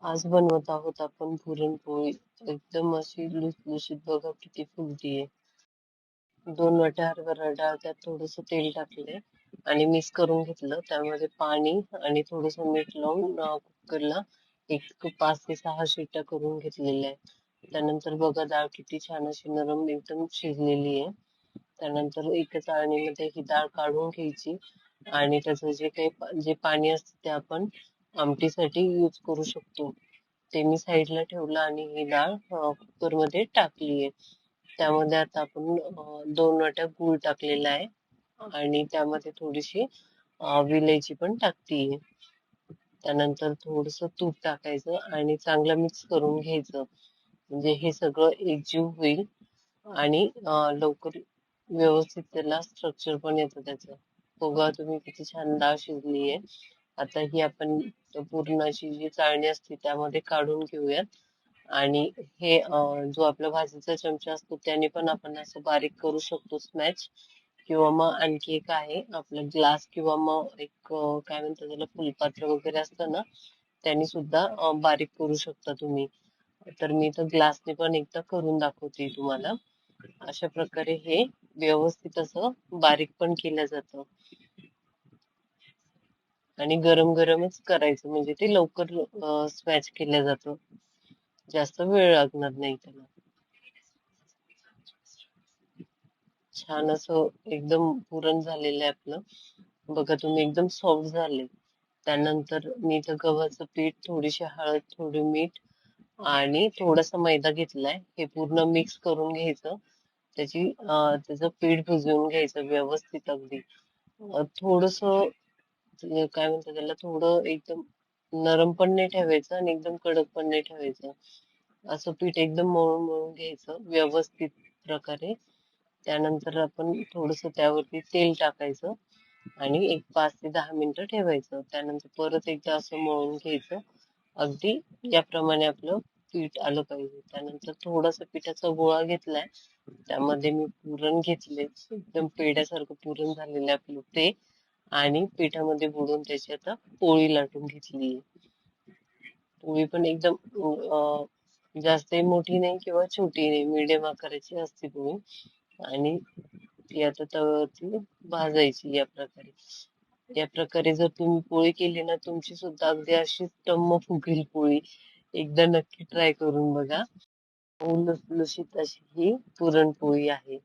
आज बनवत आहोत आपण पुरणपोळी. एकदम अशी लुसलुशीत बघा किती फुलतीये. 2 वाट्या हरभरा डाळ, त्यात थोडंसं तेल टाकले आणि मिक्स करून घेतलं. त्यामध्ये पाणी आणि थोडंसं मीठ लावून कुकरला एक 5 ते 6 शिट्ट्या करून घेतलेल्या आहेत. त्यानंतर बघा डाळ किती छान अशी नरम एकदम शिजलेली आहे. त्यानंतर एका चाळणीमध्ये ही डाळ काढून घ्यायची आणि त्याचं जे काही जे पाणी असतं ते आपण आमटीसाठी यूज करू शकतो. ते मी साईडला ठेवलं आणि ही डाळ कुकरमध्ये टाकलीये. त्यामध्ये आता आपण 2 वाट्या गूळ टाकलेला आहे आणि त्यामध्ये थोडीशी विलायची पण टाकतीये. त्यानंतर थोडस तूप टाकायचं आणि चांगलं मिक्स करून घ्यायचं. म्हणजे हे सगळं एकजीव होईल आणि लवकर व्यवस्थित त्याला स्ट्रक्चर पण येतं त्याचं. बघा तुम्ही किती छान डाळ शिजली आहे. आता ही आपण पुरणाची जी चाळणी असते त्यामध्ये काढून घेऊयात आणि हे जो आपला भाजीचा चमचा असतो त्याने पण आपण असं बारीक करू शकतो स्मॅच, किंवा मग आणखी एक आहे आपलं ग्लास, किंवा मग एक काय म्हणतात त्याला फुलपात्र वगैरे असतं ना, त्यांनी सुद्धा बारीक करू शकता तुम्ही. तर मी तर ग्लासने पण एकदा करून दाखवते तुम्हाला. अशा प्रकारे हे व्यवस्थित असं बारीक पण केलं जातं आणि गरम गरमच करायचं म्हणजे ते लवकर स्मॅच केलं जातं. जास्त वेळ लागणार नाही त्याला. छान असं एकदम पुरण झालेलं आहे आपलं. बघा तुम्ही एकदम सॉफ्ट झाले. त्यानंतर मी इथं गव्हाचं पीठ, थोडीशी हळद, थोडी मीठ आणि थोडासा मैदा घेतलाय. हे पूर्ण मिक्स करून घ्यायचं. त्याचं पीठ भिजवून घ्यायचं व्यवस्थित अगदी. थोडस काय म्हणतात त्याला, थोडं एकदम नरम पण नाही ठेवायचं आणि एकदम कडक पण नाही ठेवायचं. असं पीठ एकदम मळून मळून घ्यायचं व्यवस्थित प्रकारे. त्यानंतर आपण थोडस त्यावरती तेल टाकायचं आणि एक 5 ते 10 मिनिटं ठेवायचं. त्यानंतर परत एकदा असं मळून घ्यायचं. अगदी याप्रमाणे आपलं पीठ आलं पाहिजे. त्यानंतर थोडासा पिठाचा गोळा घेतलाय, त्यामध्ये मी पुरण घेतले, एकदम पेड्यासारखं पुरण झालेलं आहे आपलं ते, आणि पिठामध्ये बुडवून त्याची आता पोळी लाटून घेतली. पोळी पण एकदम जास्तही मोठी नाही किंवा छोटी नाही, मीडियम आकाराची असते पोळी. आणि ती आता तव्यावरती भाजायची या प्रकारे. या प्रकारे जर तुम्ही पोळी केली ना, तुमची सुद्धा अगदी अशी टम्म फुगेल पोळी. एकदा नक्की ट्राय करून बघा. लुसलुशीत अशी ही पुरणपोळी आहे.